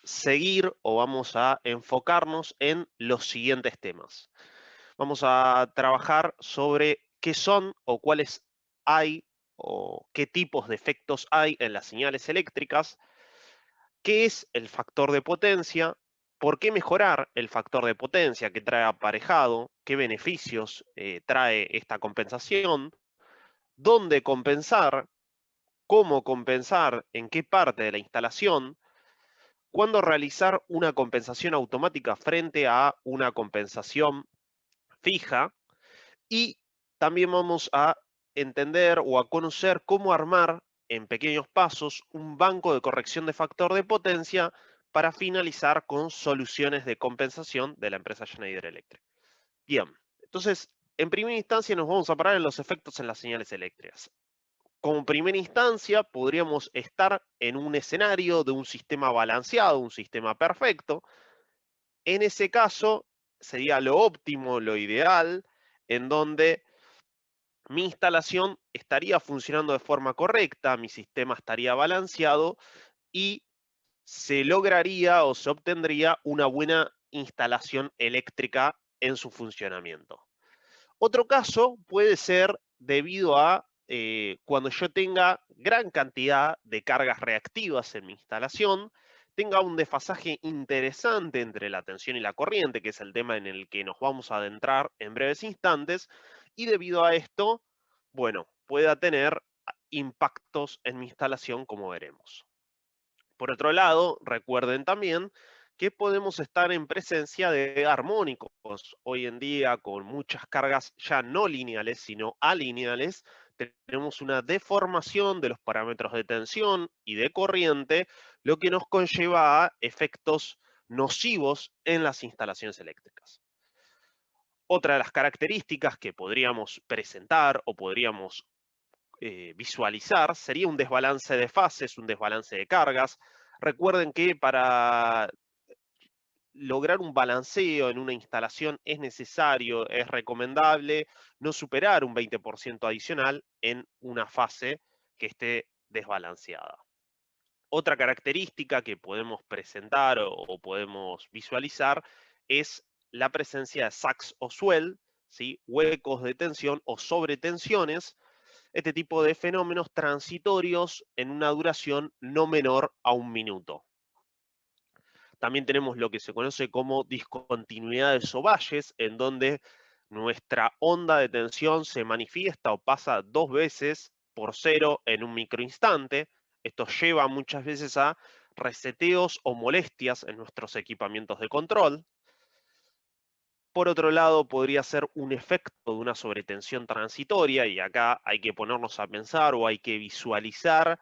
seguir o vamos a enfocarnos en los siguientes temas. Vamos a trabajar sobre qué son o cuáles hay o qué tipos de efectos hay en las señales eléctricas, qué es el factor de potencia, por qué mejorar el factor de potencia que trae aparejado, qué beneficios trae esta compensación, dónde compensar, cómo compensar, en qué parte de la instalación, cuándo realizar una compensación automática frente a una compensación fija y también vamos a entender o a conocer cómo armar en pequeños pasos un banco de corrección de factor de potencia para finalizar con soluciones de compensación de la empresa Schneider Electric. Bien, entonces, en primera instancia nos vamos a parar en los efectos en las señales eléctricas. Como primera instancia, podríamos estar en un escenario de un sistema balanceado, un sistema perfecto. En ese caso, sería lo óptimo, lo ideal, en donde mi instalación estaría funcionando de forma correcta, mi sistema estaría balanceado y se lograría o se obtendría una buena instalación eléctrica en su funcionamiento. Otro caso puede ser debido a cuando yo tenga gran cantidad de cargas reactivas en mi instalación, tenga un desfasaje interesante entre la tensión y la corriente, que es el tema en el que nos vamos a adentrar en breves instantes, y debido a esto, bueno, pueda tener impactos en mi instalación, como veremos. Por otro lado, recuerden también que podemos estar en presencia de armónicos. Hoy en día, con muchas cargas ya no lineales, sino alineales, tenemos una deformación de los parámetros de tensión y de corriente, lo que nos conlleva a efectos nocivos en las instalaciones eléctricas. Otra de las características que podríamos presentar o podríamos visualizar sería un desbalance de fases, un desbalance de cargas. Recuerden que para lograr un balanceo en una instalación es necesario, es recomendable no superar un 20% adicional en una fase que esté desbalanceada. Otra característica que podemos presentar o podemos visualizar es la presencia de sacs o swell, ¿sí? Huecos de tensión o sobretensiones, este tipo de fenómenos transitorios en una duración no menor a 1 minuto. También tenemos lo que se conoce como discontinuidades o valles, en donde nuestra onda de tensión se manifiesta o pasa 2 veces por cero en un microinstante. Esto lleva muchas veces a reseteos o molestias en nuestros equipamientos de control. Por otro lado, podría ser un efecto de una sobretensión transitoria, y acá hay que ponernos a pensar o hay que visualizar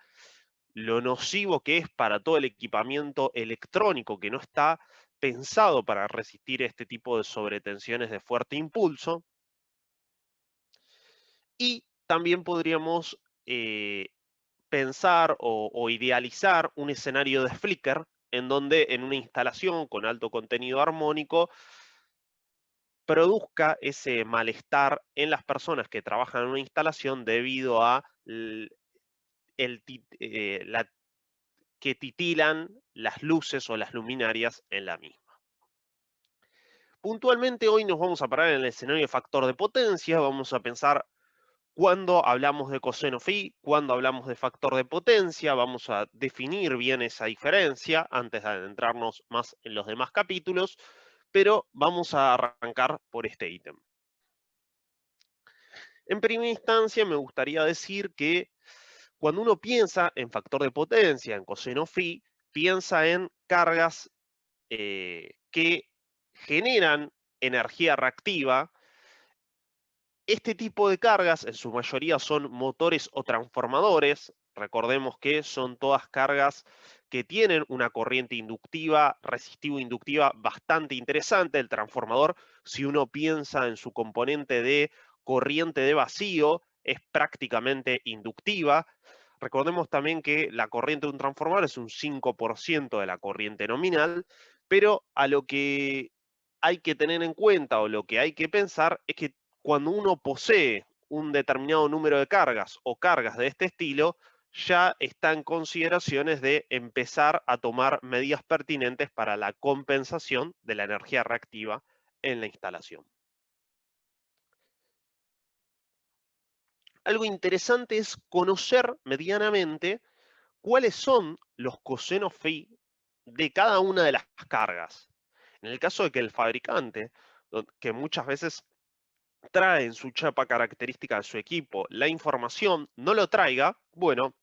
lo nocivo que es para todo el equipamiento electrónico que no está pensado para resistir este tipo de sobretensiones de fuerte impulso. Y también podríamos eh, pensar o idealizar un escenario de flicker en donde en una instalación con alto contenido armónico produzca ese malestar en las personas que trabajan en una instalación debido a la que titilan las luces o las luminarias en la misma. Puntualmente hoy nos vamos a parar en el escenario de factor de potencia, vamos a pensar cuándo hablamos de coseno phi, cuándo hablamos de factor de potencia, vamos a definir bien esa diferencia antes de adentrarnos más en los demás capítulos, pero vamos a arrancar por este ítem. En primera instancia, me gustaría decir que cuando uno piensa en factor de potencia, en coseno phi, piensa en cargas que generan energía reactiva. Este tipo de cargas, en su mayoría, son motores o transformadores. Recordemos que son todas cargas que tienen una corriente inductiva, resistivo-inductiva bastante interesante. El transformador, si uno piensa en su componente de corriente de vacío, es prácticamente inductiva. Recordemos también que la corriente de un transformador es un 5% de la corriente nominal, pero a lo que hay que tener en cuenta o lo que hay que pensar es que cuando uno posee un determinado número de cargas o cargas de este estilo, ya está en consideraciones de empezar a tomar medidas pertinentes para la compensación de la energía reactiva en la instalación. Algo interesante es conocer medianamente cuáles son los cosenos phi de cada una de las cargas. En el caso de que el fabricante, que muchas veces trae en su chapa característica de su equipo la información, no lo traiga, bueno,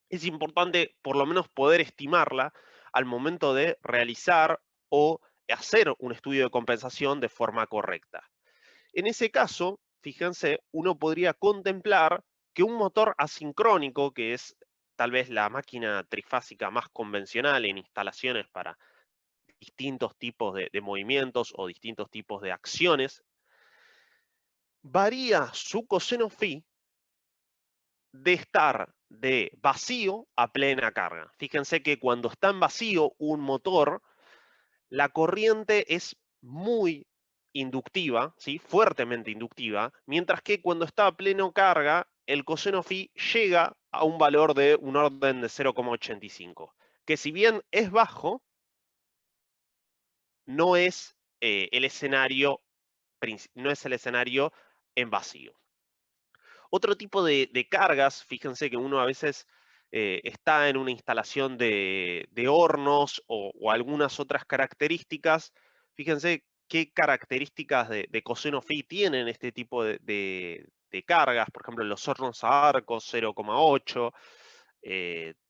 es importante por lo menos poder estimarla al momento de realizar o hacer un estudio de compensación de forma correcta. En ese caso, fíjense, uno podría contemplar que un motor asincrónico, que es tal vez la máquina trifásica más convencional en instalaciones para distintos tipos de movimientos o distintos tipos de acciones, varía su coseno phi de estar de vacío a plena carga. Fíjense que cuando está en vacío un motor, la corriente es muy inductiva, ¿sí? Fuertemente inductiva, mientras que cuando está a pleno carga, el coseno phi llega a un valor de un orden de 0,85, que si bien es bajo, no es, el escenario, no es el escenario en vacío. Otro tipo de cargas, fíjense que uno a veces está en una instalación de hornos o algunas otras características. Fíjense qué características de coseno phi tienen este tipo de cargas. Por ejemplo, los hornos a arcos 0,8,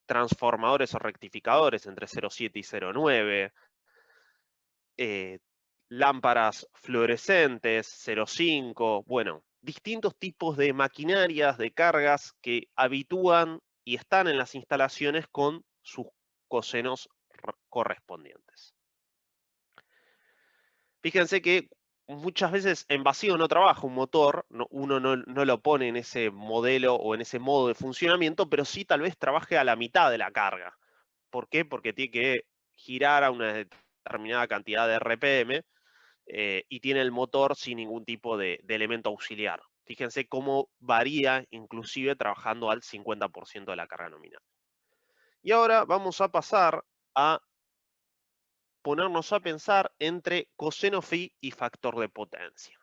transformadores o rectificadores entre 0,7 y 0,9, eh, lámparas fluorescentes, 0,5, bueno, distintos tipos de maquinarias, de cargas que habitúan y están en las instalaciones con sus cosenos correspondientes. Fíjense que muchas veces en vacío no trabaja un motor, uno no lo pone en ese modelo o en ese modo de funcionamiento, pero sí tal vez trabaje a la mitad de la carga. ¿Por qué? Porque tiene que girar a una determinada cantidad de RPM, y tiene el motor sin ningún tipo de elemento auxiliar. Fíjense cómo varía inclusive trabajando al 50% de la carga nominal. Y ahora vamos a pasar a ponernos a pensar entre coseno phi y factor de potencia.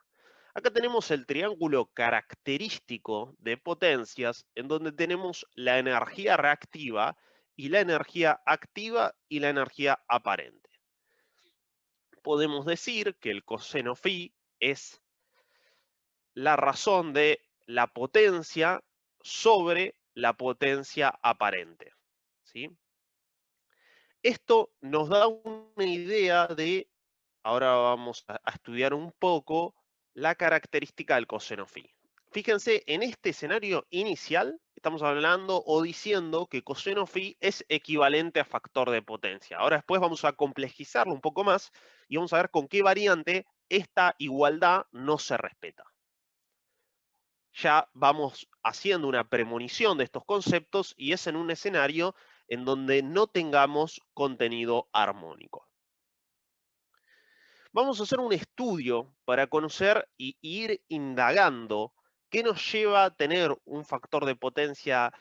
Acá tenemos el triángulo característico de potencias en donde tenemos la energía reactiva y la energía activa y la energía aparente. Podemos decir que el coseno phi es la razón de la potencia sobre la potencia aparente, ¿sí? Esto nos da una idea de, ahora vamos a estudiar un poco la característica del coseno phi. Fíjense, en este escenario inicial estamos hablando o diciendo que coseno phi es equivalente a factor de potencia. Ahora después vamos a complejizarlo un poco más y vamos a ver con qué variante esta igualdad no se respeta. Ya vamos haciendo una premonición de estos conceptos y es en un escenario en donde no tengamos contenido armónico. Vamos a hacer un estudio para conocer y ir indagando qué nos lleva a tener un factor de potencia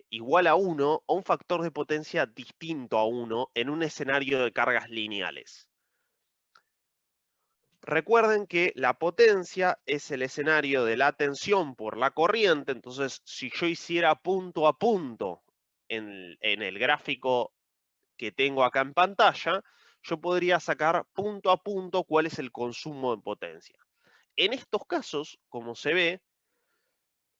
igual a 1 o un factor de potencia distinto a 1 en un escenario de cargas lineales. Recuerden que la potencia es el escenario de la tensión por la corriente, entonces si yo hiciera punto a punto en el gráfico que tengo acá en pantalla, yo podría sacar punto a punto cuál es el consumo de potencia. En estos casos, como se ve,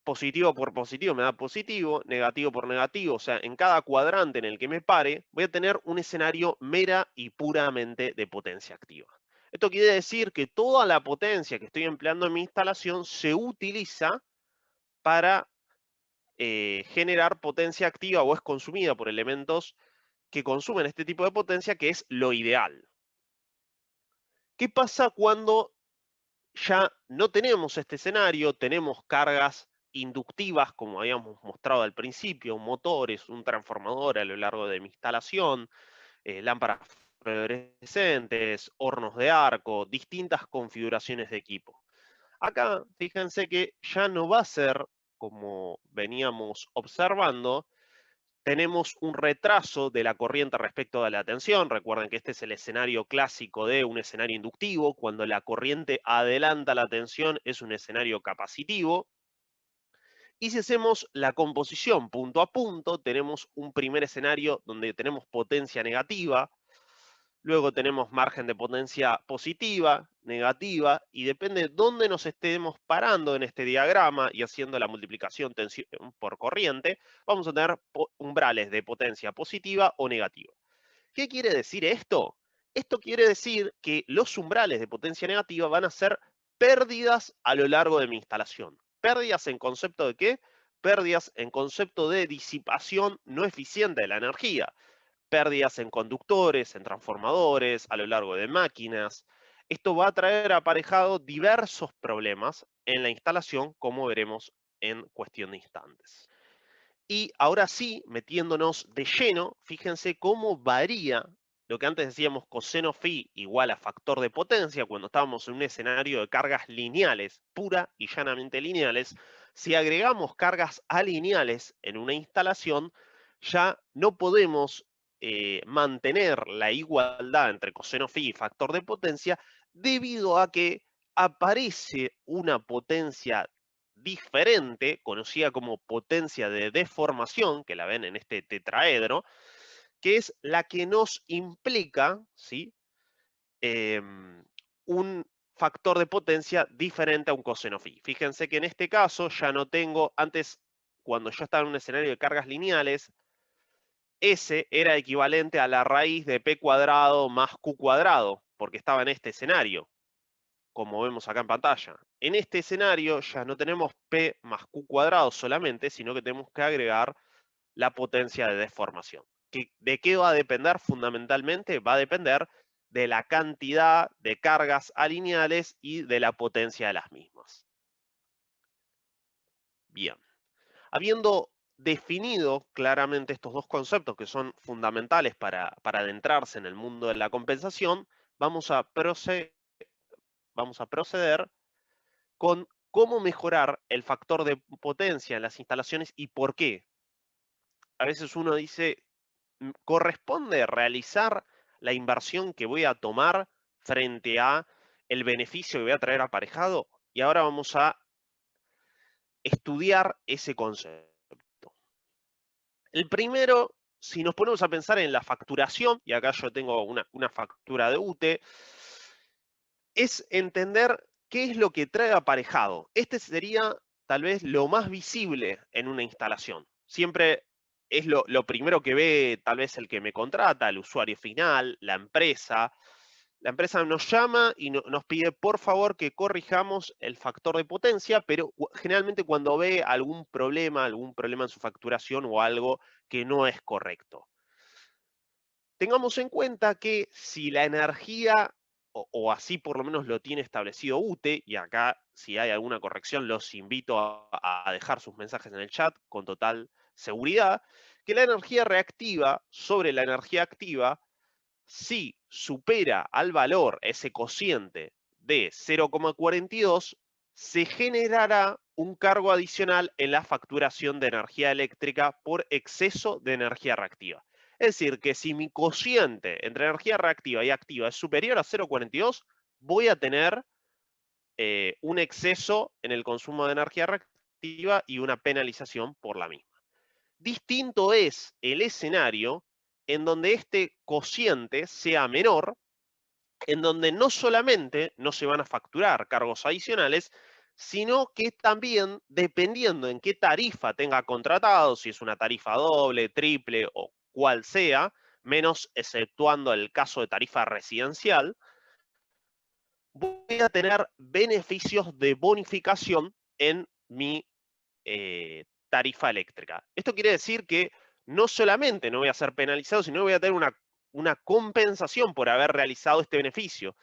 positivo por positivo me da positivo, negativo por negativo, o sea, en cada cuadrante en el que me pare, voy a tener un escenario mera y puramente de potencia activa. Esto quiere decir que toda la potencia que estoy empleando en mi instalación se utiliza para generar potencia activa o es consumida por elementos que consumen este tipo de potencia, que es lo ideal. ¿Qué pasa cuando ya no tenemos este escenario, tenemos cargas inductivas, como habíamos mostrado al principio, motores, un transformador a lo largo de mi instalación, lámparas fluorescentes, hornos de arco, distintas configuraciones de equipo? Acá, fíjense que ya no va a ser como veníamos observando, tenemos un retraso de la corriente respecto de la tensión. Recuerden que este es el escenario clásico de un escenario inductivo. Cuando la corriente adelanta la tensión es un escenario capacitivo. Y si hacemos la composición punto a punto, tenemos un primer escenario donde tenemos potencia negativa, luego tenemos margen de potencia positiva, negativa, y depende de dónde nos estemos parando en este diagrama y haciendo la multiplicación tensión por corriente, vamos a tener umbrales de potencia positiva o negativa. ¿Qué quiere decir esto? Esto quiere decir que los umbrales de potencia negativa van a ser pérdidas a lo largo de mi instalación. ¿Pérdidas en concepto de qué? Pérdidas en concepto de disipación no eficiente de la energía. Pérdidas en conductores, en transformadores, a lo largo de máquinas. Esto va a traer aparejado diversos problemas en la instalación, como veremos en cuestión de instantes. Y ahora sí, metiéndonos de lleno, fíjense cómo varía lo que antes decíamos coseno phi igual a factor de potencia cuando estábamos en un escenario de cargas lineales, pura y llanamente lineales. Si agregamos cargas alineales en una instalación, ya no podemos mantener la igualdad entre coseno phi y factor de potencia debido a que aparece una potencia diferente, conocida como potencia de deformación, que la ven en este tetraedro, que es la que nos implica, ¿sí? Un factor de potencia diferente a un coseno phi. Fíjense que en este caso ya no tengo, antes cuando yo estaba en un escenario de cargas lineales, S era equivalente a la raíz de P cuadrado más Q cuadrado, porque estaba en este escenario, como vemos acá en pantalla. En este escenario ya no tenemos P más Q cuadrado solamente, sino que tenemos que agregar la potencia de deformación. ¿De qué va a depender fundamentalmente? Va a depender de la cantidad de cargas alineales y de la potencia de las mismas. Bien. Habiendo definido claramente estos dos conceptos que son fundamentales para adentrarse en el mundo de la compensación, vamos a proceder con cómo mejorar el factor de potencia en las instalaciones y por qué. A veces uno dice, ¿corresponde realizar la inversión que voy a tomar frente a el beneficio que voy a traer aparejado? Y ahora vamos a estudiar ese concepto. El primero, si nos ponemos a pensar en la facturación, y acá yo tengo una factura de UTE, es entender qué es lo que trae aparejado. Este sería tal vez lo más visible en una instalación. Siempre es lo primero que ve tal vez el que me contrata, el usuario final, la empresa. La empresa nos llama y nos pide por favor que corrijamos el factor de potencia, pero generalmente cuando ve algún problema en su facturación o algo que no es correcto. Tengamos en cuenta que si la energía, o así por lo menos lo tiene establecido UTE, y acá si hay alguna corrección los invito a dejar sus mensajes en el chat con total seguridad, que la energía reactiva sobre la energía activa, si supera al valor ese cociente de 0,42, se generará un cargo adicional en la facturación de energía eléctrica por exceso de energía reactiva. Es decir, que si mi cociente entre energía reactiva y activa es superior a 0,42, voy a tener un exceso en el consumo de energía reactiva y una penalización por la misma. Distinto es el escenario en donde este cociente sea menor, en donde no solamente no se van a facturar cargos adicionales, sino que también, dependiendo en qué tarifa tenga contratado, si es una tarifa doble, triple o cual sea, menos exceptuando el caso de tarifa residencial, voy a tener beneficios de bonificación en mi tarifa eléctrica. Esto quiere decir que no solamente no voy a ser penalizado, sino que voy a tener una compensación por haber realizado este beneficio.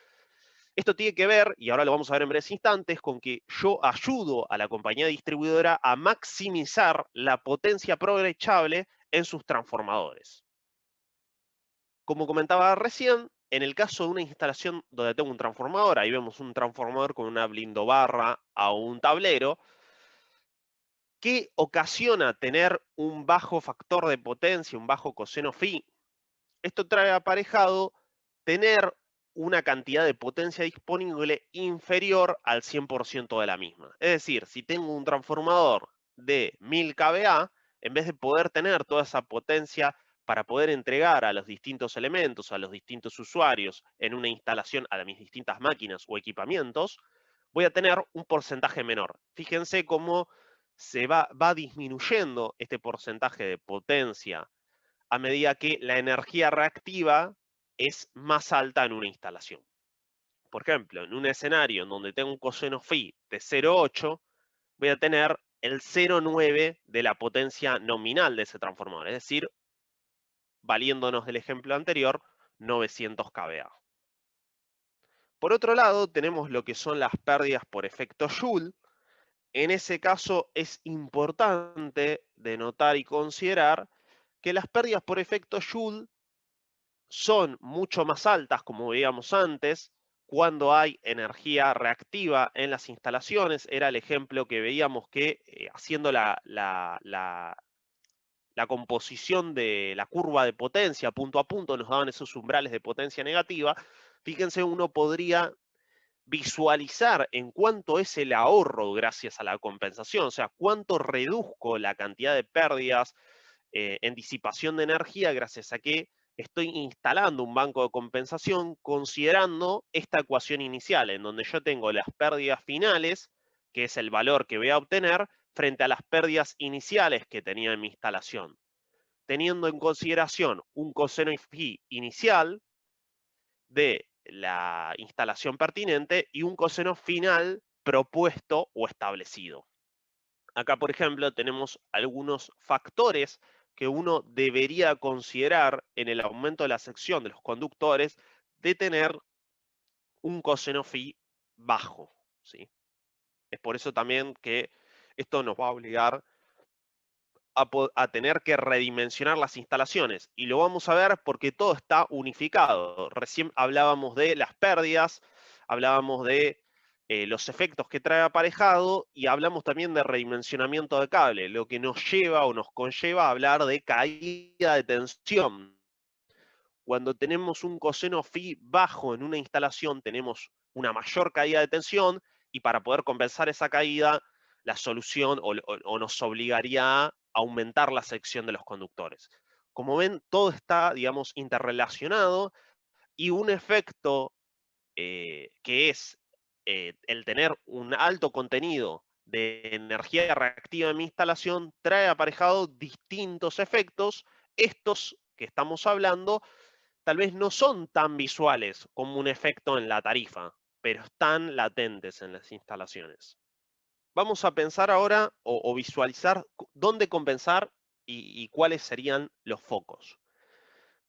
Esto tiene que ver, y ahora lo vamos a ver en breves instantes, con que yo ayudo a la compañía distribuidora a maximizar la potencia aprovechable en sus transformadores. Como comentaba recién, en el caso de una instalación donde tengo un transformador, ahí vemos un transformador con una blindobarra a un tablero, ¿Qué ocasiona tener un bajo factor de potencia, un bajo coseno phi? Esto trae aparejado tener una cantidad de potencia disponible inferior al 100% de la misma. Es decir, si tengo un transformador de 1000 kVA, en vez de poder tener toda esa potencia para poder entregar a los distintos elementos, a los distintos usuarios en una instalación, a mis distintas máquinas o equipamientos, voy a tener un porcentaje menor. Fíjense cómo va disminuyendo este porcentaje de potencia a medida que la energía reactiva es más alta en una instalación. Por ejemplo, en un escenario en donde tengo un coseno phi de 0,8, voy a tener el 0,9 de la potencia nominal de ese transformador, es decir, valiéndonos del ejemplo anterior, 900 kVA. Por otro lado, tenemos lo que son las pérdidas por efecto Joule. En ese caso es importante de notar y considerar que las pérdidas por efecto Joule son mucho más altas, como veíamos antes, cuando hay energía reactiva en las instalaciones. Era el ejemplo que veíamos que haciendo la composición de la curva de potencia punto a punto nos daban esos umbrales de potencia negativa. Fíjense, uno podría visualizar en cuánto es el ahorro gracias a la compensación, o sea, cuánto reduzco la cantidad de pérdidas en disipación de energía gracias a que estoy instalando un banco de compensación considerando esta ecuación inicial, en donde yo tengo las pérdidas finales, que es el valor que voy a obtener, frente a las pérdidas iniciales que tenía en mi instalación, teniendo en consideración un coseno phi inicial de la instalación pertinente y un coseno final propuesto o establecido. Acá, por ejemplo, tenemos algunos factores que uno debería considerar en el aumento de la sección de los conductores de tener un coseno phi bajo, ¿sí? Es por eso también que esto nos va a obligar a tener que redimensionar las instalaciones. Y lo vamos a ver porque todo está unificado. Recién hablábamos de las pérdidas, hablábamos de los efectos que trae aparejado y hablamos también de redimensionamiento de cable, lo que nos lleva o nos conlleva a hablar de caída de tensión. Cuando tenemos un coseno phi bajo en una instalación, tenemos una mayor caída de tensión y para poder compensar esa caída, la solución o nos obligaría a aumentar la sección de los conductores. Como ven, todo está, digamos, interrelacionado y un efecto que es el tener un alto contenido de energía reactiva en mi instalación trae aparejado distintos efectos. Estos que estamos hablando tal vez no son tan visuales como un efecto en la tarifa, pero están latentes en las instalaciones. Vamos a pensar ahora o visualizar dónde compensar y cuáles serían los focos.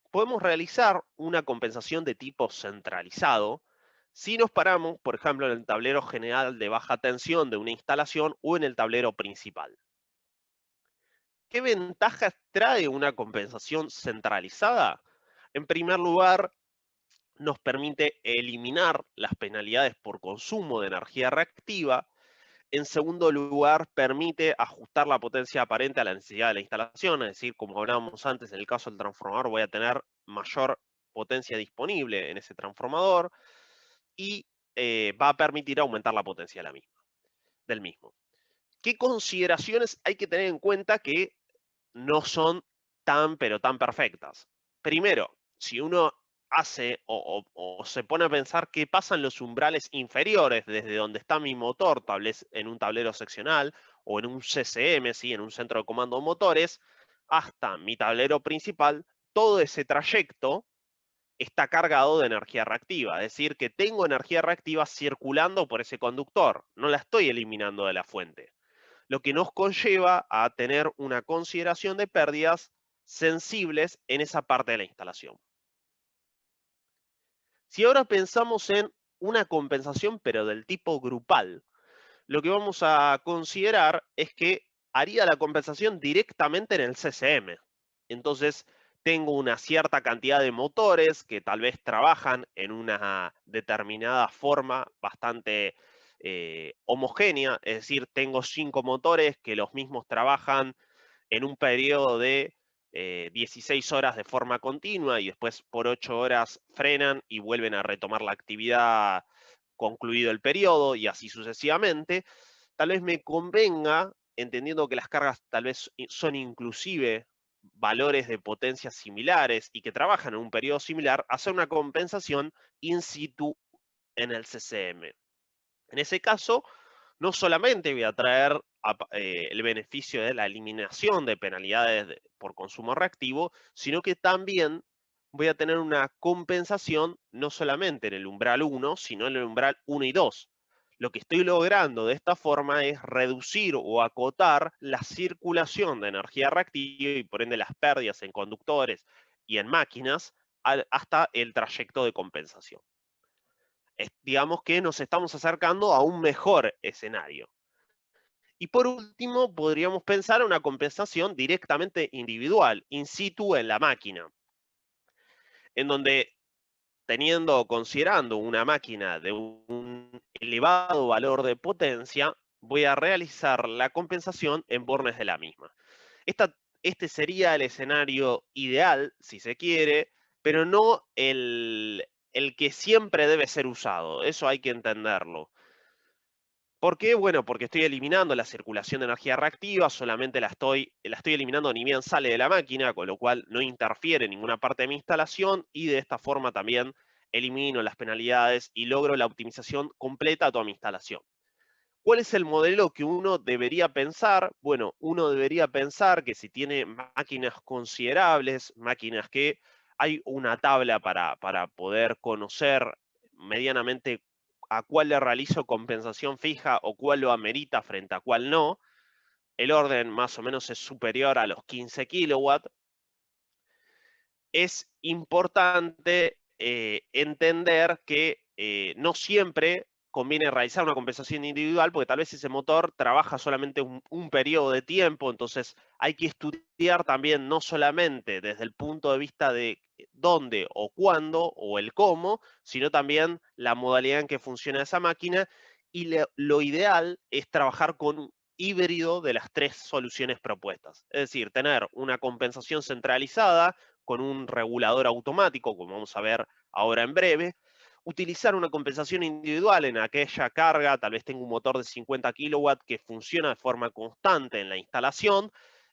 Podemos realizar una compensación de tipo centralizado si nos paramos, por ejemplo, en el tablero general de baja tensión de una instalación o en el tablero principal. ¿Qué ventajas trae una compensación centralizada? En primer lugar, nos permite eliminar las penalidades por consumo de energía reactiva. En segundo lugar, permite ajustar la potencia aparente a la necesidad de la instalación, es decir, como hablábamos antes, en el caso del transformador voy a tener mayor potencia disponible en ese transformador y va a permitir aumentar la potencia de del mismo. ¿Qué consideraciones hay que tener en cuenta que no son tan, pero tan perfectas? Primero, si uno hace o se pone a pensar qué pasa en los umbrales inferiores, desde donde está mi motor, tal vez en un tablero seccional o en un CCM, ¿sí? En un centro de comando de motores, hasta mi tablero principal, todo ese trayecto está cargado de energía reactiva, es decir, que tengo energía reactiva circulando por ese conductor, no la estoy eliminando de la fuente, lo que nos conlleva a tener una consideración de pérdidas sensibles en esa parte de la instalación. Si ahora pensamos en una compensación, pero del tipo grupal, lo que vamos a considerar es que haría la compensación directamente en el CCM. Entonces, tengo una cierta cantidad de motores que tal vez trabajan en una determinada forma bastante homogénea, es decir, tengo 5 motores que los mismos trabajan en un periodo de 16 horas de forma continua y después por 8 horas frenan y vuelven a retomar la actividad concluido el periodo y así sucesivamente, tal vez me convenga, entendiendo que las cargas tal vez son inclusive valores de potencia similares y que trabajan en un periodo similar, hacer una compensación in situ en el CCM. En ese caso, no solamente voy a traer el beneficio de la eliminación de penalidades por consumo reactivo, sino que también voy a tener una compensación no solamente en el umbral 1, sino en el umbral 1 y 2. Lo que estoy logrando de esta forma es reducir o acotar la circulación de energía reactiva y por ende las pérdidas en conductores y en máquinas hasta el trayecto de compensación. Digamos que nos estamos acercando a un mejor escenario. Y por último, podríamos pensar en una compensación directamente individual, in situ en la máquina, en donde teniendo o considerando una máquina de un elevado valor de potencia, voy a realizar la compensación en bornes de la misma. Este sería el escenario ideal, si se quiere, pero no el que siempre debe ser usado. Eso hay que entenderlo. ¿Por qué? Bueno, porque estoy eliminando la circulación de energía reactiva, solamente la estoy eliminando ni bien sale de la máquina, con lo cual no interfiere en ninguna parte de mi instalación y de esta forma también elimino las penalidades y logro la optimización completa de toda mi instalación. ¿Cuál es el modelo que uno debería pensar? Bueno, uno debería pensar que si tiene máquinas considerables, máquinas que hay una tabla para poder conocer medianamente a cuál le realizo compensación fija o cuál lo amerita frente a cuál no. El orden más o menos es superior a los 15 kilowatts. Es importante entender que no siempre conviene realizar una compensación individual porque tal vez ese motor trabaja solamente un periodo de tiempo, entonces hay que estudiar también no solamente desde el punto de vista de dónde o cuándo o el cómo, sino también la modalidad en que funciona esa máquina y lo ideal es trabajar con un híbrido de las tres soluciones propuestas, es decir, tener una compensación centralizada con un regulador automático, como vamos a ver ahora en breve, utilizar una compensación individual en aquella carga, tal vez tengo un motor de 50 kilowatts que funciona de forma constante en la instalación,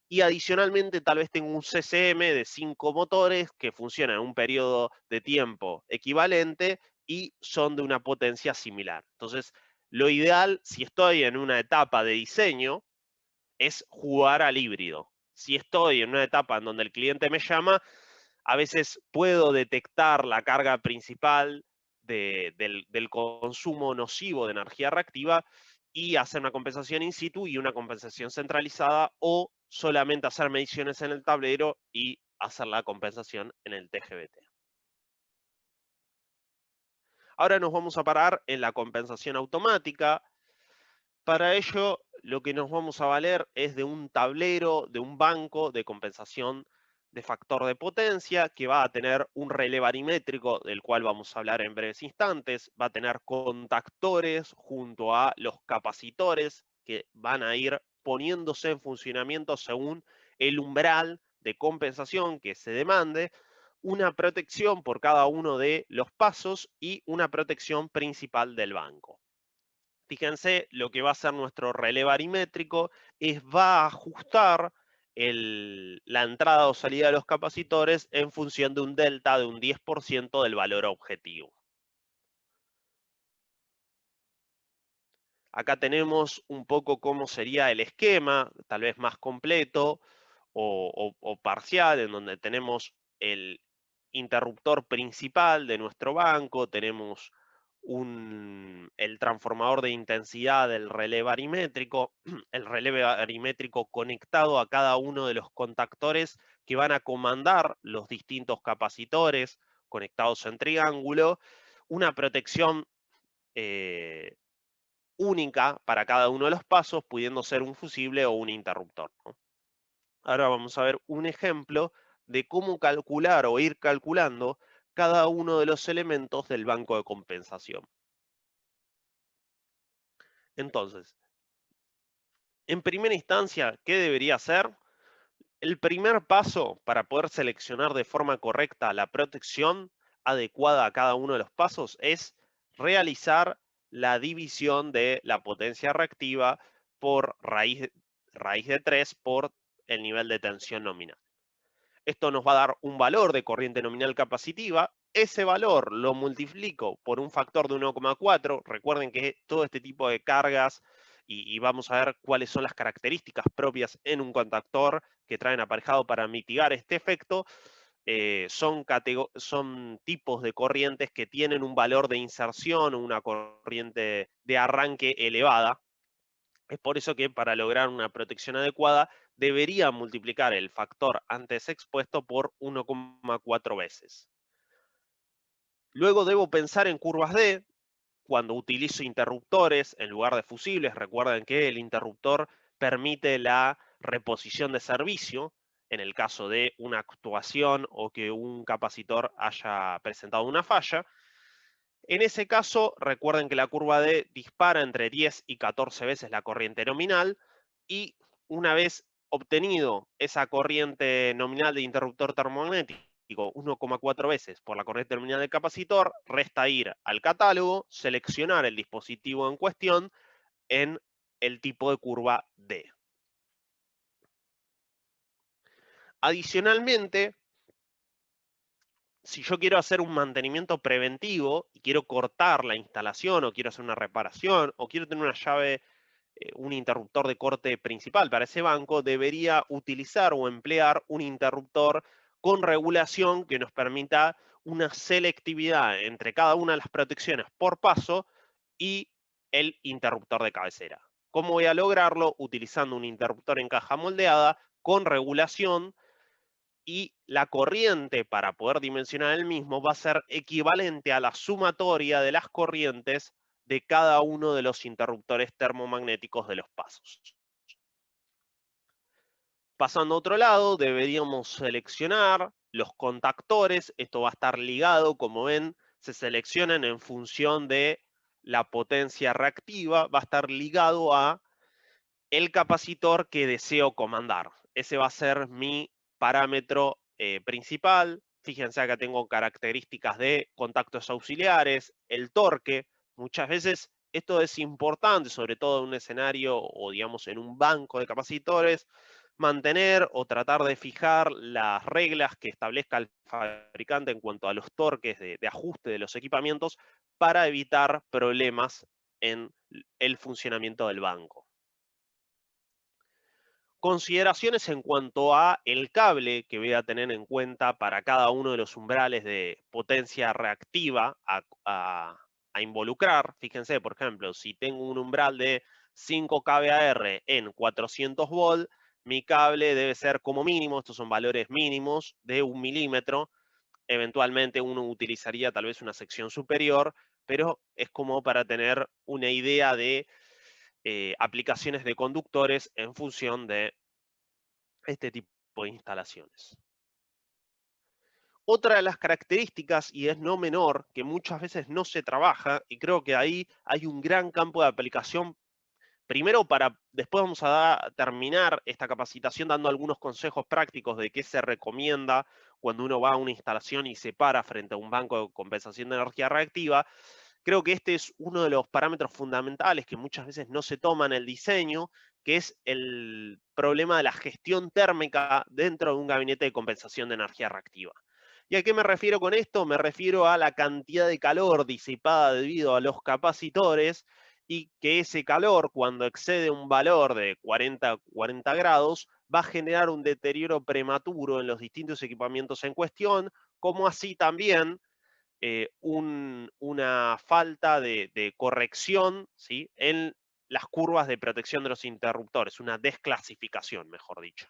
y adicionalmente tal vez tengo un CCM de 5 motores que funcionan en un periodo de tiempo equivalente y son de una potencia similar. Entonces, lo ideal, si estoy en una etapa de diseño, es jugar al híbrido. Si estoy en una etapa en donde el cliente me llama, a veces puedo detectar la carga principal del consumo nocivo de energía reactiva y hacer una compensación in situ y una compensación centralizada o solamente hacer mediciones en el tablero y hacer la compensación en el TGBT. Ahora nos vamos a parar en la compensación automática. Para ello, lo que nos vamos a valer es de un tablero, de un banco de compensación de factor de potencia que va a tener un relevo arimétrico, del cual vamos a hablar en breves instantes, va a tener contactores junto a los capacitores que van a ir poniéndose en funcionamiento según el umbral de compensación que se demande, una protección por cada uno de los pasos y una protección principal del banco. Fíjense, lo que va a hacer nuestro relevo arimétrico es va a ajustar la entrada o salida de los capacitores en función de un delta de un 10% del valor objetivo. Acá tenemos un poco cómo sería el esquema, tal vez más completo o parcial, en donde tenemos el interruptor principal de nuestro banco, tenemos el transformador de intensidad del relevo arimétrico, el relevo arimétrico conectado a cada uno de los contactores que van a comandar los distintos capacitores conectados en triángulo, una protección única para cada uno de los pasos, pudiendo ser un fusible o un interruptor, ¿no? Ahora vamos a ver un ejemplo de cómo calcular o ir calculando cada uno de los elementos del banco de compensación. Entonces, en primera instancia, ¿qué debería hacer? El primer paso para poder seleccionar de forma correcta la protección adecuada a cada uno de los pasos es realizar la división de la potencia reactiva por raíz de 3 por el nivel de tensión nominal. Esto nos va a dar un valor de corriente nominal capacitiva. Ese valor lo multiplico por un factor de 1,4. Recuerden que todo este tipo de cargas, y vamos a ver cuáles son las características propias en un contactor que traen aparejado para mitigar este efecto, son tipos de corrientes que tienen un valor de inserción o una corriente de arranque elevada. Es por eso que para lograr una protección adecuada debería multiplicar el factor antes expuesto por 1,4 veces. Luego debo pensar en curvas D cuando utilizo interruptores en lugar de fusibles. Recuerden que el interruptor permite la reposición de servicio en el caso de una actuación o que un capacitor haya presentado una falla. En ese caso, recuerden que la curva D dispara entre 10 y 14 veces la corriente nominal y una vez obtenido esa corriente nominal de interruptor termomagnético 1,4 veces por la corriente nominal del capacitor, resta ir al catálogo, seleccionar el dispositivo en cuestión en el tipo de curva D. Adicionalmente, si yo quiero hacer un mantenimiento preventivo y quiero cortar la instalación o quiero hacer una reparación o quiero tener una llave, un interruptor de corte principal para ese banco, debería utilizar o emplear un interruptor con regulación que nos permita una selectividad entre cada una de las protecciones por paso y el interruptor de cabecera. ¿Cómo voy a lograrlo? Utilizando un interruptor en caja moldeada con regulación, y la corriente para poder dimensionar el mismo va a ser equivalente a la sumatoria de las corrientes de cada uno de los interruptores termomagnéticos de los pasos. Pasando a otro lado, deberíamos seleccionar los contactores. Esto va a estar ligado, como ven, se seleccionan en función de la potencia reactiva, va a estar ligado a el capacitor que deseo comandar. Ese va a ser mi parámetro principal. Fíjense acá tengo características de contactos auxiliares, el torque. Muchas veces esto es importante, sobre todo en un escenario o digamos en un banco de capacitores, mantener o tratar de fijar las reglas que establezca el fabricante en cuanto a los torques de ajuste de los equipamientos para evitar problemas en el funcionamiento del banco. Consideraciones en cuanto a el cable que voy a tener en cuenta para cada uno de los umbrales de potencia reactiva a involucrar. Fíjense, por ejemplo, si tengo un umbral de 5 kVAR en 400 volt, mi cable debe ser como mínimo, estos son valores mínimos, de 1 milímetro. Eventualmente uno utilizaría tal vez una sección superior, pero es como para tener una idea de aplicaciones de conductores en función de este tipo de instalaciones. Otra de las características, y es no menor, que muchas veces no se trabaja, y creo que ahí hay un gran campo de aplicación, primero después vamos a terminar esta capacitación dando algunos consejos prácticos de qué se recomienda cuando uno va a una instalación y se para frente a un banco de compensación de energía reactiva. Creo que este es uno de los parámetros fundamentales que muchas veces no se toma en el diseño, que es el problema de la gestión térmica dentro de un gabinete de compensación de energía reactiva. ¿Y a qué me refiero con esto? Me refiero a la cantidad de calor disipada debido a los capacitores y que ese calor, cuando excede un valor de 40 grados, va a generar un deterioro prematuro en los distintos equipamientos en cuestión, como así también una falta de corrección, ¿sí?, en las curvas de protección de los interruptores, una desclasificación, mejor dicho.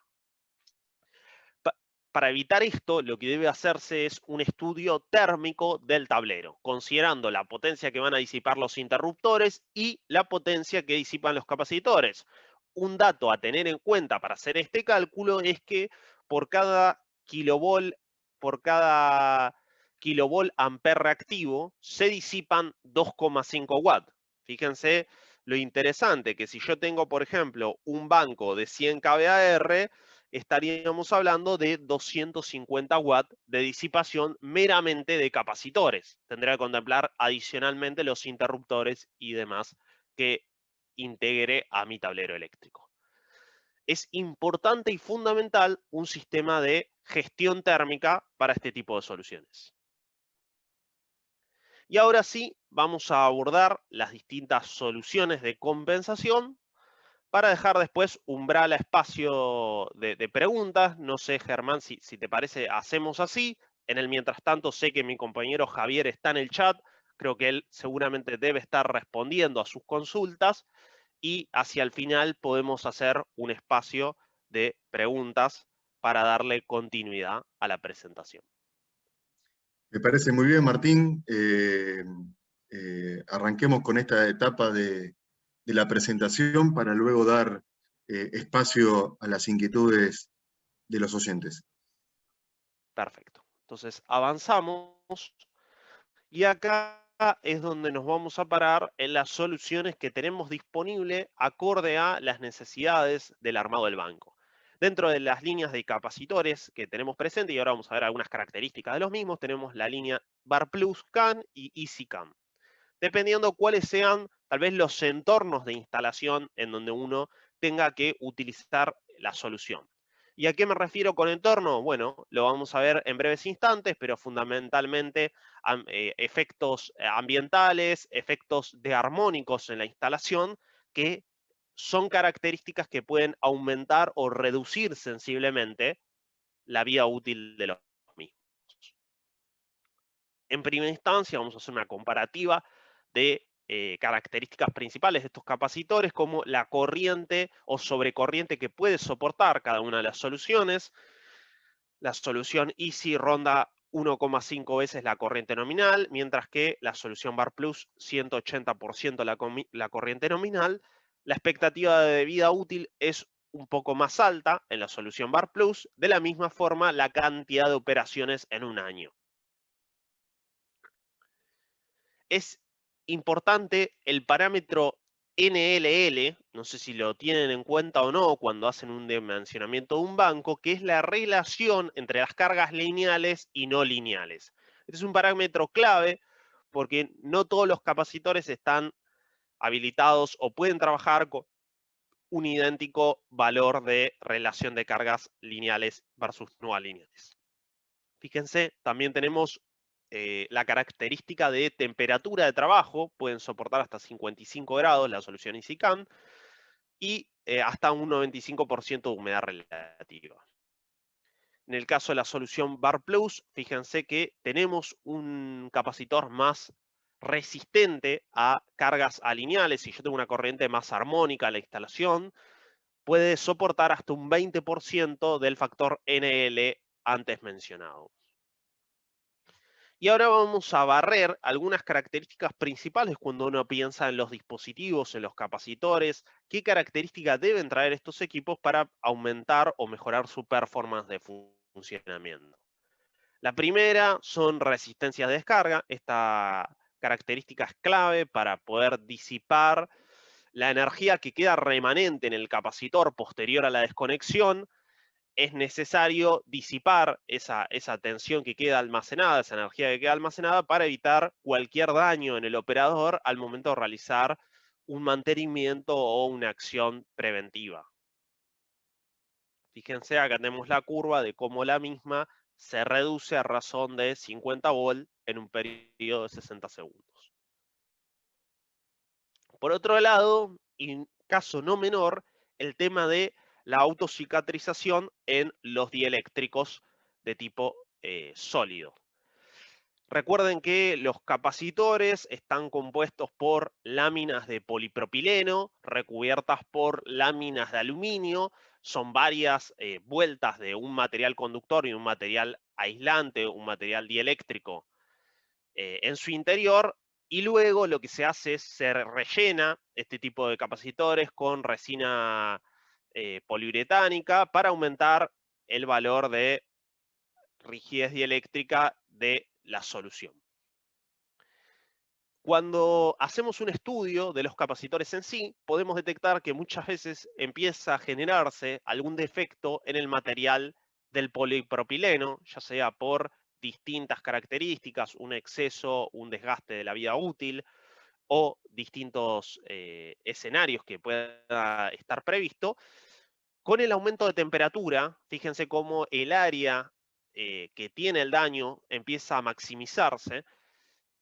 Para evitar esto, lo que debe hacerse es un estudio térmico del tablero, considerando la potencia que van a disipar los interruptores y la potencia que disipan los capacitores. Un dato a tener en cuenta para hacer este cálculo es que por cada kilovolt amper reactivo se disipan 2,5 watts. Fíjense Lo interesante que si yo tengo, por ejemplo, un banco de 100 kVAR, estaríamos hablando de 250 watts de disipación meramente de capacitores. Tendría que contemplar adicionalmente los interruptores y demás que integre a mi tablero eléctrico. Es importante y fundamental un sistema de gestión térmica para este tipo de soluciones. Y ahora sí, vamos a abordar las distintas soluciones de compensación para dejar después umbral a espacio de preguntas. No sé, Germán, si te parece, hacemos así. En el mientras tanto, sé que mi compañero Javier está en el chat. Creo que él seguramente debe estar respondiendo a sus consultas. Y hacia el final podemos hacer un espacio de preguntas para darle continuidad a la presentación. Me parece muy bien, Martín. Arranquemos con esta etapa de la presentación para luego dar espacio a las inquietudes de los oyentes. Perfecto. Entonces avanzamos y acá es donde nos vamos a parar en las soluciones que tenemos disponible acorde a las necesidades del armado del banco. Dentro de las líneas de capacitores que tenemos presente, y ahora vamos a ver algunas características de los mismos, tenemos la línea Bar Plus CAN y Easy CAN. Dependiendo cuáles sean tal vez los entornos de instalación en donde uno tenga que utilizar la solución. ¿Y a qué me refiero con entorno? Bueno, lo vamos a ver en breves instantes, pero fundamentalmente efectos ambientales, efectos de armónicos en la instalación, que son características que pueden aumentar o reducir sensiblemente la vida útil de los mismos. En primera instancia, vamos a hacer una comparativa de características principales de estos capacitores, como la corriente o sobrecorriente que puede soportar cada una de las soluciones. La solución Easy ronda 1,5 veces la corriente nominal, mientras que la solución Bar Plus 180% la corriente nominal. La expectativa de vida útil es un poco más alta en la solución Bar Plus, de la misma forma la cantidad de operaciones en un año. Es importante el parámetro NLL, no sé si lo tienen en cuenta o no cuando hacen un dimensionamiento de un banco, que es la relación entre las cargas lineales y no lineales. Este es un parámetro clave porque no todos los capacitores están habilitados o pueden trabajar con un idéntico valor de relación de cargas lineales versus no lineales. Fíjense, también tenemos la característica de temperatura de trabajo, pueden soportar hasta 55 grados la solución EasyCam y hasta un 95% de humedad relativa. En el caso de la solución Bar Plus, fíjense que tenemos un capacitor más resistente a cargas alineales. Si yo tengo una corriente más armónica en la instalación, puede soportar hasta un 20% del factor NL antes mencionado. Y ahora vamos a barrer algunas características principales cuando uno piensa en los dispositivos, en los capacitores, qué características deben traer estos equipos para aumentar o mejorar su performance de funcionamiento. La primera son resistencias de descarga. Esta característica es clave para poder disipar la energía que queda remanente en el capacitor posterior a la desconexión. Es necesario disipar esa tensión que queda almacenada, esa energía que queda almacenada, para evitar cualquier daño en el operador al momento de realizar un mantenimiento o una acción preventiva. Fíjense, acá tenemos la curva de cómo la misma se reduce a razón de 50 volt en un periodo de 60 segundos. Por otro lado, y caso no menor, el tema de la autocicatrización en los dieléctricos de tipo sólido. Recuerden que los capacitores están compuestos por láminas de polipropileno recubiertas por láminas de aluminio. Son varias vueltas de un material conductor y un material aislante, un material dieléctrico en su interior. Y luego lo que se hace es se rellena este tipo de capacitores con resina poliuretánica para aumentar el valor de rigidez dieléctrica de la solución. Cuando hacemos un estudio de los capacitores en sí, podemos detectar que muchas veces empieza a generarse algún defecto en el material del polipropileno, ya sea por distintas características, un exceso, un desgaste de la vida útil o distintos escenarios que pueda estar previsto. Con el aumento de temperatura, fíjense cómo el área que tiene el daño empieza a maximizarse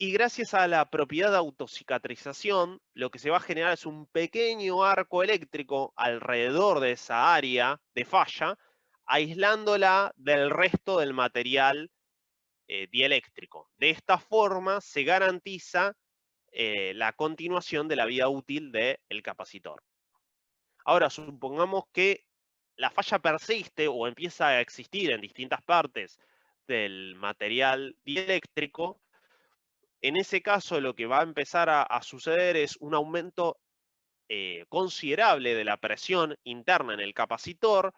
y gracias a la propiedad de autocicatrización, lo que se va a generar es un pequeño arco eléctrico alrededor de esa área de falla, aislándola del resto del material dieléctrico. De esta forma se garantiza la continuación de la vida útil del capacitor. Ahora, supongamos que la falla persiste o empieza a existir en distintas partes del material dieléctrico. En ese caso, lo que va a empezar a suceder es un aumento considerable de la presión interna en el capacitor.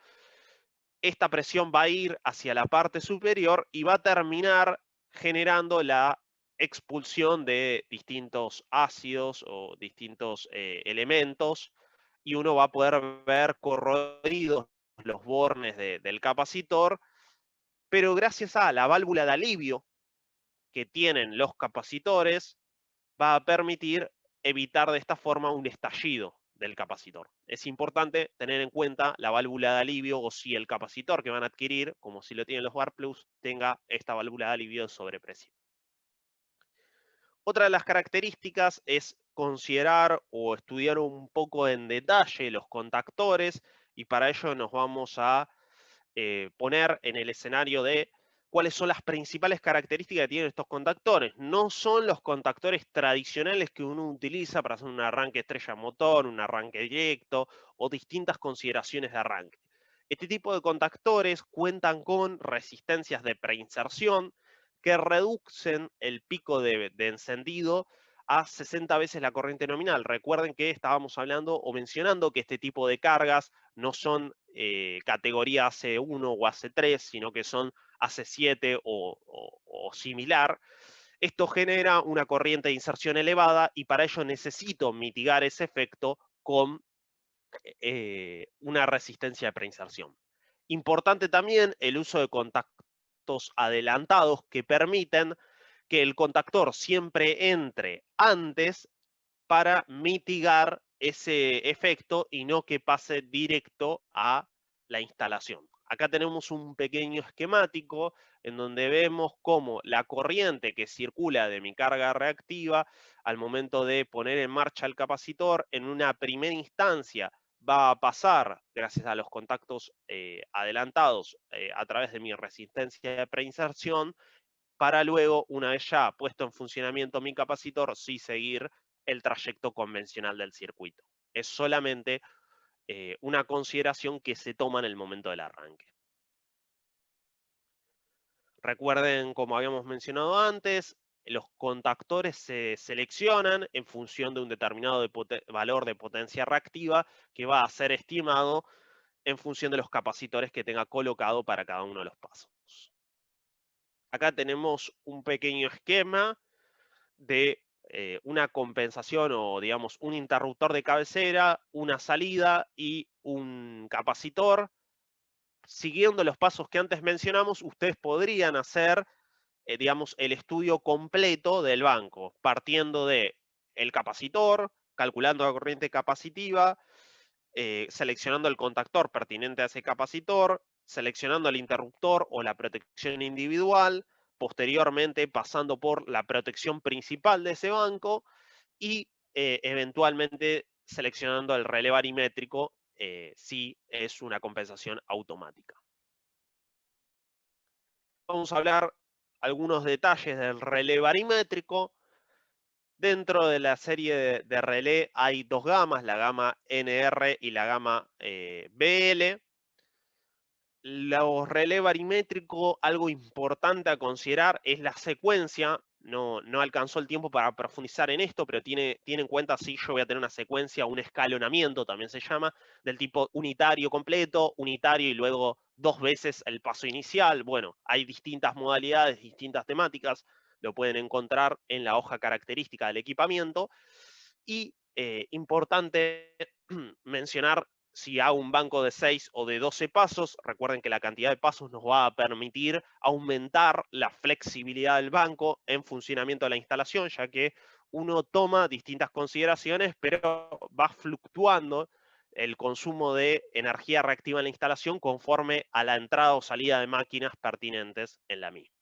Esta presión va a ir hacia la parte superior y va a terminar generando la expulsión de distintos ácidos o distintos elementos, y uno va a poder ver corroídos los bornes del capacitor, pero gracias a la válvula de alivio que tienen los capacitores, va a permitir evitar de esta forma un estallido del capacitor. Es importante tener en cuenta la válvula de alivio, o si el capacitor que van a adquirir, como si lo tienen los Bar Plus, tenga esta válvula de alivio de sobrepresión. Otra de las características es considerar o estudiar un poco en detalle los contactores, y para ello nos vamos a poner en el escenario de cuáles son las principales características que tienen estos contactores. No son los contactores tradicionales que uno utiliza para hacer un arranque estrella motor, un arranque directo o distintas consideraciones de arranque. Este tipo de contactores cuentan con resistencias de preinserción que reducen el pico de encendido a 60 veces la corriente nominal. Recuerden que estábamos hablando o mencionando que este tipo de cargas no son categoría AC1 o AC3, sino que son AC7 o similar. Esto genera una corriente de inserción elevada y para ello necesito mitigar ese efecto con una resistencia de preinserción. Importante también el uso de contactos adelantados que permiten que el contactor siempre entre antes para mitigar ese efecto y no que pase directo a la instalación. Acá tenemos un pequeño esquemático en donde vemos cómo la corriente que circula de mi carga reactiva al momento de poner en marcha el capacitor, en una primera instancia va a pasar, gracias a los contactos adelantados, a través de mi resistencia de preinserción, para luego, una vez ya puesto en funcionamiento mi capacitor, sí seguir el trayecto convencional del circuito. Es solamente una consideración que se toma en el momento del arranque. Recuerden, como habíamos mencionado antes, los contactores se seleccionan en función de un determinado valor de potencia reactiva que va a ser estimado en función de los capacitores que tenga colocado para cada uno de los pasos. Acá tenemos un pequeño esquema de una compensación o, digamos, un interruptor de cabecera, una salida y un capacitor. Siguiendo los pasos que antes mencionamos, ustedes podrían hacer, digamos, el estudio completo del banco, partiendo de el capacitor, calculando la corriente capacitiva, seleccionando el contactor pertinente a ese capacitor, seleccionando el interruptor o la protección individual, posteriormente pasando por la protección principal de ese banco y eventualmente seleccionando el relé barimétrico si es una compensación automática. Vamos a hablar algunos detalles del relé barimétrico. Dentro de la serie de relé hay dos gamas, la gama NR y la gama BL. Los relé barimétrico, algo importante a considerar es la secuencia. No alcanzó el tiempo para profundizar en esto, pero tiene en cuenta si yo voy a tener una secuencia, un escalonamiento también se llama, del tipo unitario completo, unitario y luego 2 veces el paso inicial. Bueno, hay distintas modalidades, distintas temáticas. lo pueden encontrar en la hoja característica del equipamiento. Y importante mencionar, si hago un banco de 6 o de 12 pasos, recuerden que la cantidad de pasos nos va a permitir aumentar la flexibilidad del banco en funcionamiento de la instalación, ya que uno toma distintas consideraciones, pero va fluctuando el consumo de energía reactiva en la instalación conforme a la entrada o salida de máquinas pertinentes en la misma.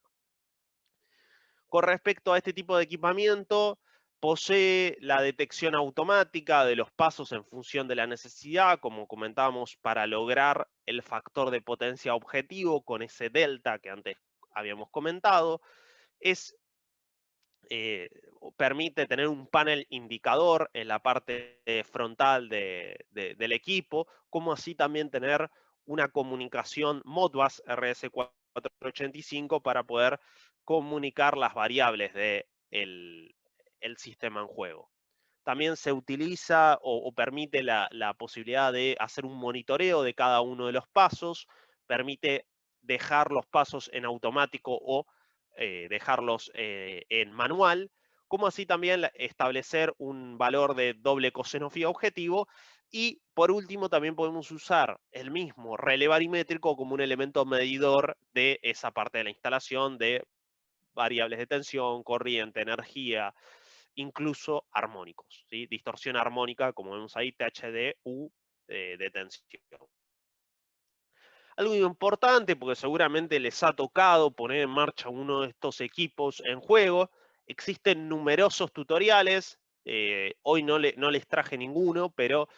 Con respecto a este tipo de equipamiento, posee la detección automática de los pasos en función de la necesidad, como comentábamos, para lograr el factor de potencia objetivo con ese delta que antes habíamos comentado. Permite tener un panel indicador en la parte frontal del equipo, como así también tener una comunicación Modbus RS485 para poder comunicar las variables del el sistema en juego. También se utiliza o permite la posibilidad de hacer un monitoreo de cada uno de los pasos, permite dejar los pasos en automático o dejarlos en manual, como así también establecer un valor de doble coseno phi objetivo. Y por último, también podemos usar el mismo relé barimétrico como un elemento medidor de esa parte de la instalación de variables de tensión, corriente, energía, incluso armónicos, ¿sí? Distorsión armónica, como vemos ahí, THD U de tensión. Algo importante, porque seguramente les ha tocado poner en marcha uno de estos equipos en juego, existen numerosos tutoriales, hoy no les traje ninguno, pero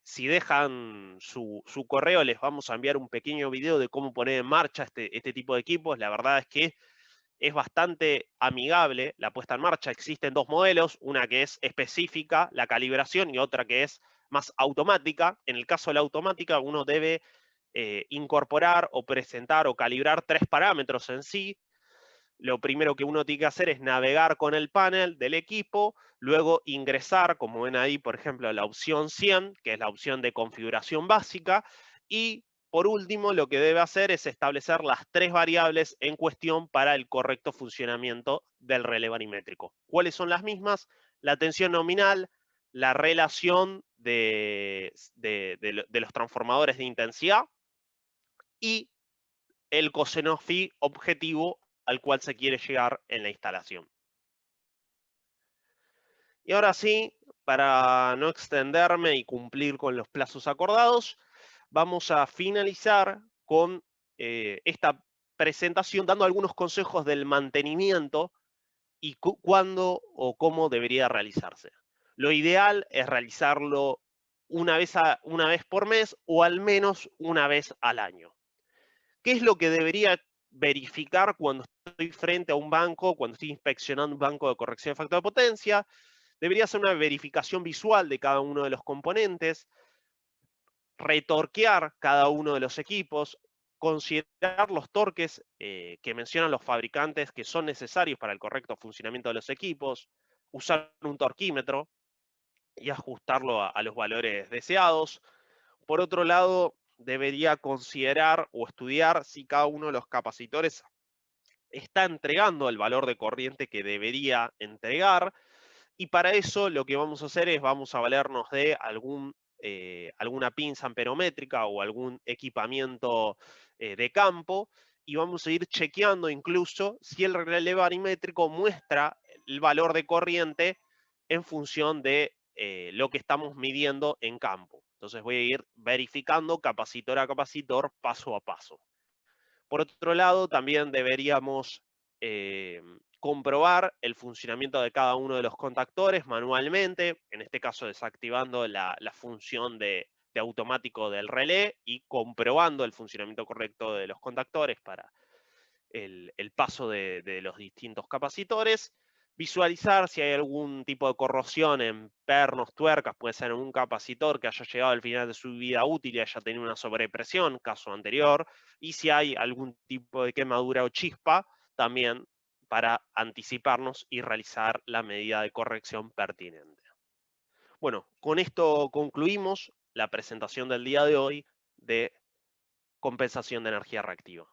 si dejan su correo les vamos a enviar un pequeño video de cómo poner en marcha este tipo de equipos. La verdad es que es bastante amigable la puesta en marcha. Existen dos modelos, una que es específica, la calibración, y otra que es más automática. En el caso de la automática, uno debe incorporar o presentar o calibrar 3 parámetros en sí. Lo primero que uno tiene que hacer es navegar con el panel del equipo, luego ingresar, como ven ahí, por ejemplo, la opción 100, que es la opción de configuración básica, y por último, lo que debe hacer es establecer las 3 variables en cuestión para el correcto funcionamiento del relé barimétrico. ¿Cuáles son las mismas? La tensión nominal, la relación de los transformadores de intensidad y el coseno phi objetivo al cual se quiere llegar en la instalación. Y ahora sí, para no extenderme y cumplir con los plazos acordados, vamos a finalizar con esta presentación dando algunos consejos del mantenimiento y cuándo o cómo debería realizarse. Lo ideal es realizarlo una vez por mes o al menos una vez al año. ¿Qué es lo que debería verificar cuando estoy frente a un banco, cuando estoy inspeccionando un banco de corrección de factor de potencia? Debería ser una verificación visual de cada uno de los componentes, retorquear cada uno de los equipos, considerar los torques que mencionan los fabricantes que son necesarios para el correcto funcionamiento de los equipos, usar un torquímetro y ajustarlo a los valores deseados. Por otro lado, debería considerar o estudiar si cada uno de los capacitores está entregando el valor de corriente que debería entregar. Y para eso lo que vamos a hacer es vamos a valernos de alguna pinza amperométrica o algún equipamiento de campo y vamos a ir chequeando incluso si el relé barimétrico muestra el valor de corriente en función de lo que estamos midiendo en campo. Entonces voy a ir verificando capacitor a capacitor, paso a paso. Por otro lado, también deberíamos comprobar el funcionamiento de cada uno de los contactores manualmente, en este caso desactivando la función de automático del relé y comprobando el funcionamiento correcto de los contactores para el paso de los distintos capacitores. Visualizar si hay algún tipo de corrosión en pernos, tuercas, puede ser en un capacitor que haya llegado al final de su vida útil y haya tenido una sobrepresión, caso anterior, y si hay algún tipo de quemadura o chispa, también para anticiparnos y realizar la medida de corrección pertinente. Bueno, con esto concluimos la presentación del día de hoy de compensación de energía reactiva.